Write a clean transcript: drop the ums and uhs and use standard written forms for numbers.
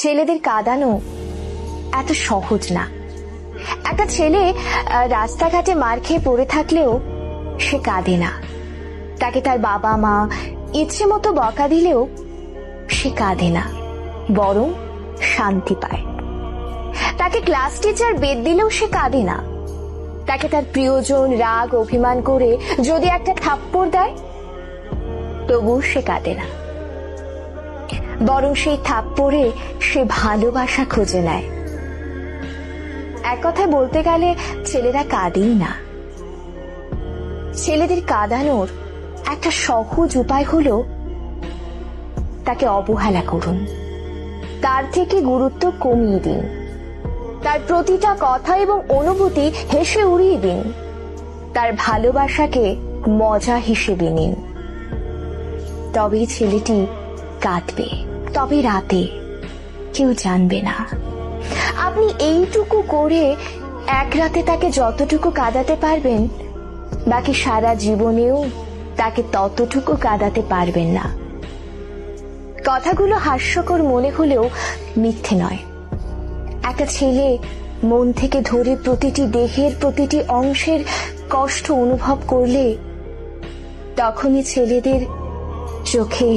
ছেলেদের কাঁদানো এত সহজ না। একটা ছেলে রাস্তাঘাটে মার খেয়ে পড়ে থাকলেও সে কাঁদে না। তাকে তার বাবা মা ইচ্ছে মতো বকা দিলেও সে কাঁদে না, বরং শান্তি পায়। তাকে ক্লাস টিচার বেদ দিলেও সে কাঁদে না। তাকে তার প্রিয়জন রাগ অভিমান করে যদি একটা থাপ্পড় দেয় তবু সে কাঁদে না, বরং সেই থাপ্পড়ে সে ভালোবাসা খুঁজে নেয়। এক কথায় বলতে গেলে ছেলেরা কাঁদেই না। ছেলেদের কাঁদানোর একটা সহজ উপায় হলো তাকে অবহেলা করুন, তার থেকে গুরুত্ব কমিয়ে দিন, তার প্রতিটা কথা এবং অনুভূতি হেসে উড়িয়ে দিন, তার ভালোবাসাকে মজা হিসেবে নিন। তবেই ছেলেটি কাঁদবে, তবে রাতে কেউ জানবে না। আপনি এইটুকু করে এক রাতে তাকে যতটুকু কাঁদাতে পারবেন, বাকি সারা জীবনেও তাকে ততটুকু কাঁদাতে পারবেন না। কথাগুলো হাস্যকর মনে হলেও মিথ্যে নয়। একটা ছেলে মন থেকে ধরে প্রতিটি দেহের প্রতিটি অংশের কষ্ট অনুভব করলে তখনই ছেলেদের চোখে